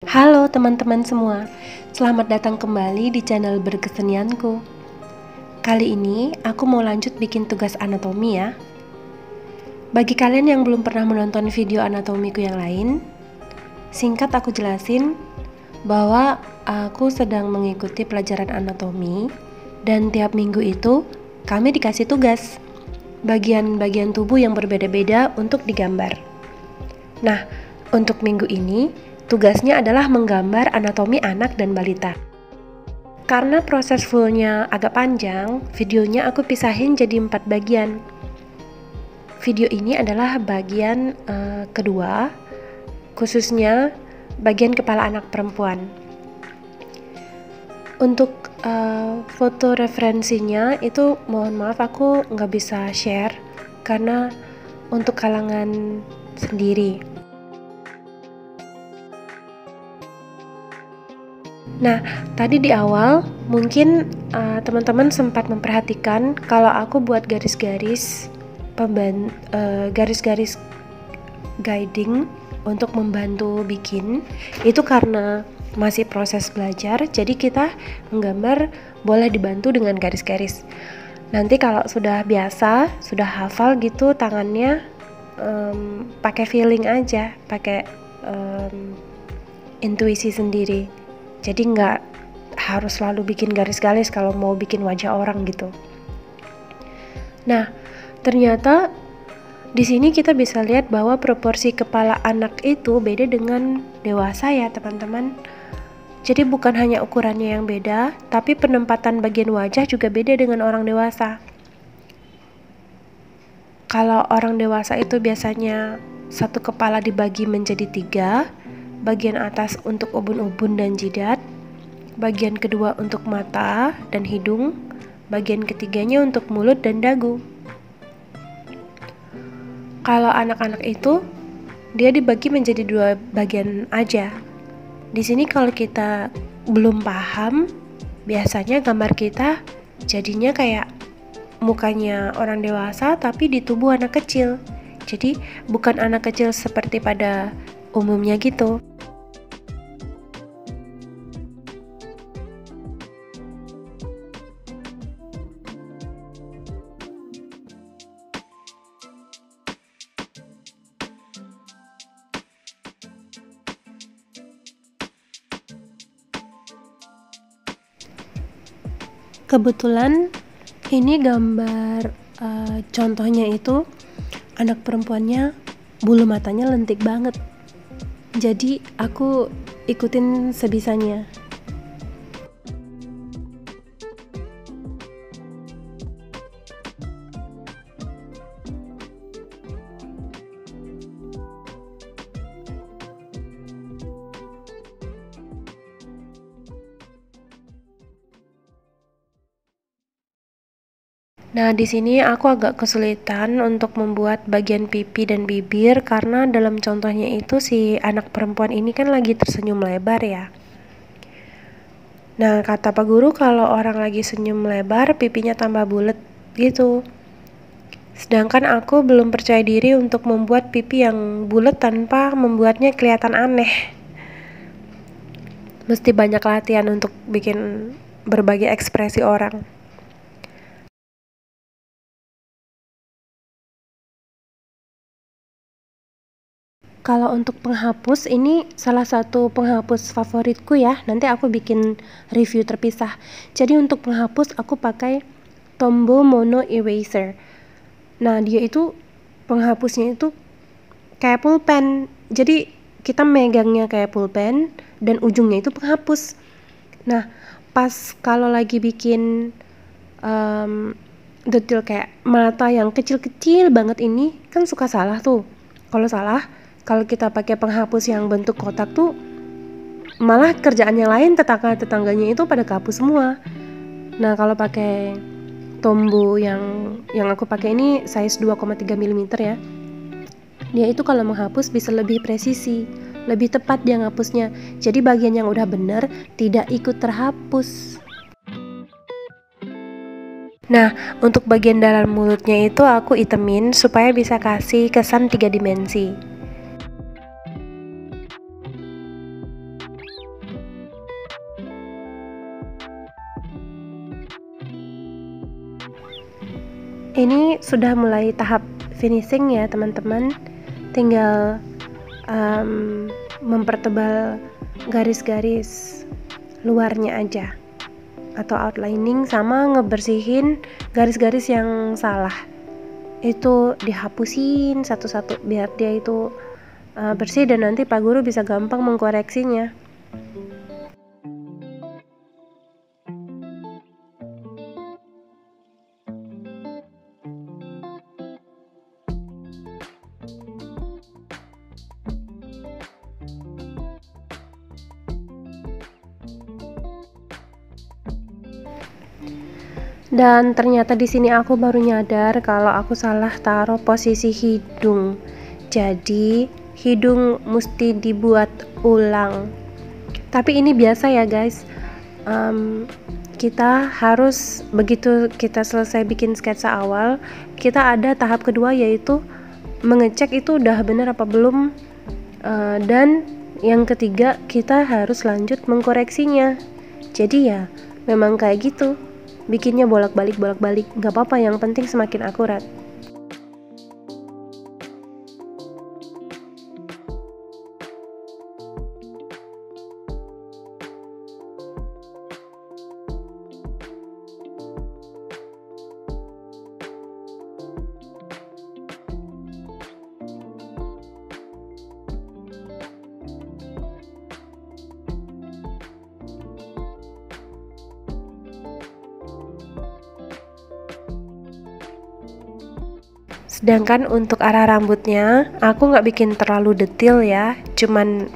Halo teman-teman semua, selamat datang kembali di channel berkesenianku. Kali ini aku mau lanjut bikin tugas anatomi ya. Bagi kalian yang belum pernah menonton video anatomiku yang lain, singkat aku jelasin bahwa aku sedang mengikuti pelajaran anatomi dan tiap minggu itu kami dikasih tugas bagian-bagian tubuh yang berbeda-beda untuk digambar. Nah, untuk minggu ini tugasnya adalah menggambar anatomi anak dan balita. Karena proses fullnya agak panjang, videonya aku pisahin jadi 4 bagian. Video ini adalah bagian kedua, khususnya bagian kepala anak perempuan. Untuk foto referensinya itu mohon maaf aku nggak bisa share karena untuk kalangan sendiri. Nah, tadi di awal mungkin teman-teman sempat memperhatikan kalau aku buat garis-garis garis-garis guiding untuk membantu bikin itu karena masih proses belajar, jadi kita menggambar boleh dibantu dengan garis-garis. Nanti kalau sudah biasa, sudah hafal gitu tangannya, pakai feeling aja, pakai intuisi sendiri. Jadi nggak harus selalu bikin garis-garis kalau mau bikin wajah orang gitu. Nah, ternyata di sini kita bisa lihat bahwa proporsi kepala anak itu beda dengan dewasa ya teman-teman. Jadi bukan hanya ukurannya yang beda, tapi penempatan bagian wajah juga beda dengan orang dewasa. Kalau orang dewasa itu biasanya satu kepala dibagi menjadi 3, bagian atas untuk ubun-ubun dan jidat, bagian kedua untuk mata dan hidung, bagian ketiganya untuk mulut dan dagu. Kalau anak-anak itu dia dibagi menjadi 2 bagian aja. Di sini kalau kita belum paham, biasanya gambar kita jadinya kayak mukanya orang dewasa tapi di tubuh anak kecil. Jadi bukan anak kecil seperti pada umumnya gitu. Kebetulan ini gambar contohnya itu anak perempuannya bulu matanya lentik banget. Jadi aku ikutin sebisanya. Nah, di sini aku agak kesulitan untuk membuat bagian pipi dan bibir karena dalam contohnya itu si anak perempuan ini kan lagi tersenyum lebar ya. Nah, kata Pak Guru kalau orang lagi senyum lebar pipinya tambah bulat gitu. Sedangkan aku belum percaya diri untuk membuat pipi yang bulat tanpa membuatnya kelihatan aneh. Mesti banyak latihan untuk bikin berbagai ekspresi orang. Kalau untuk penghapus, ini salah satu penghapus favoritku ya. Nanti aku bikin review terpisah. Jadi untuk penghapus aku pakai Tombow Mono Eraser. Nah, dia itu penghapusnya itu kayak pulpen. Jadi kita megangnya kayak pulpen dan ujungnya itu penghapus. Nah, pas kalau lagi bikin detail kayak mata yang kecil-kecil banget ini kan suka salah tuh. Kalau kita pakai penghapus yang bentuk kotak tuh malah kerjaan yang lain tetangga-tetangganya itu pada kehapus semua. Nah, kalau pakai Tombow yang aku pakai ini size 2,3 mm ya. Dia itu kalau menghapus bisa lebih presisi, lebih tepat dia ngapusnya. Jadi bagian yang udah bener tidak ikut terhapus. Nah, untuk bagian dalam mulutnya itu aku itemin supaya bisa kasih kesan 3 dimensi. Ini sudah mulai tahap finishing ya teman-teman, tinggal mempertebal garis-garis luarnya aja atau outlining, sama ngebersihin garis-garis yang salah itu dihapusin satu-satu biar dia itu bersih dan nanti Pak Guru bisa gampang mengkoreksinya. Dan ternyata di sini aku baru nyadar kalau aku salah taruh posisi hidung. Jadi hidung mesti dibuat ulang. Tapi ini biasa ya guys. Kita harus, begitu kita selesai bikin sketsa awal, kita ada tahap kedua yaitu mengecek itu udah bener apa belum. Dan yang ketiga kita harus lanjut mengkoreksinya. Jadi ya memang kayak gitu. Bikinnya bolak-balik, nggak apa-apa, yang penting semakin akurat. Sedangkan untuk arah rambutnya, aku nggak bikin terlalu detail ya, cuman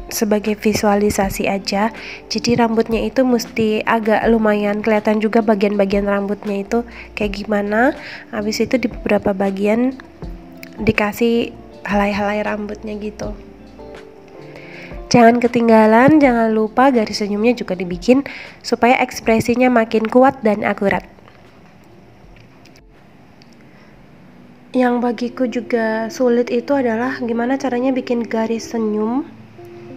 sebagai visualisasi aja. Jadi rambutnya itu mesti agak lumayan kelihatan juga bagian-bagian rambutnya itu kayak gimana. Habis itu di beberapa bagian dikasih helai-helai rambutnya gitu. Jangan ketinggalan, jangan lupa garis senyumnya juga dibikin supaya ekspresinya makin kuat dan akurat. Yang bagiku juga sulit itu adalah gimana caranya bikin garis senyum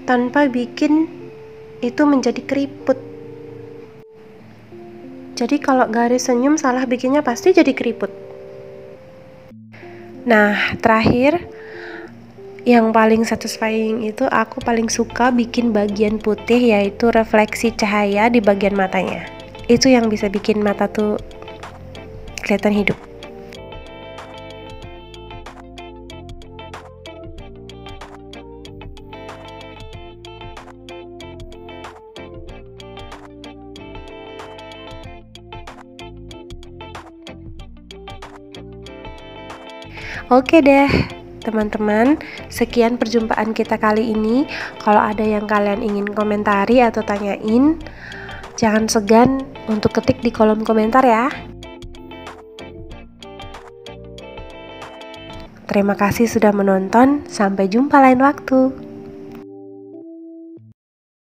tanpa bikin itu menjadi keriput. Jadi kalau garis senyum salah bikinnya pasti jadi keriput. Nah, terakhir yang paling satisfying itu aku paling suka bikin bagian putih, yaitu refleksi cahaya di bagian matanya. Itu yang bisa bikin mata tuh kelihatan hidup. Oke deh teman-teman, sekian perjumpaan kita kali ini. Kalau ada yang kalian ingin komentari atau tanyain, jangan segan untuk ketik di kolom komentar ya. Terima kasih sudah menonton, sampai jumpa lain waktu.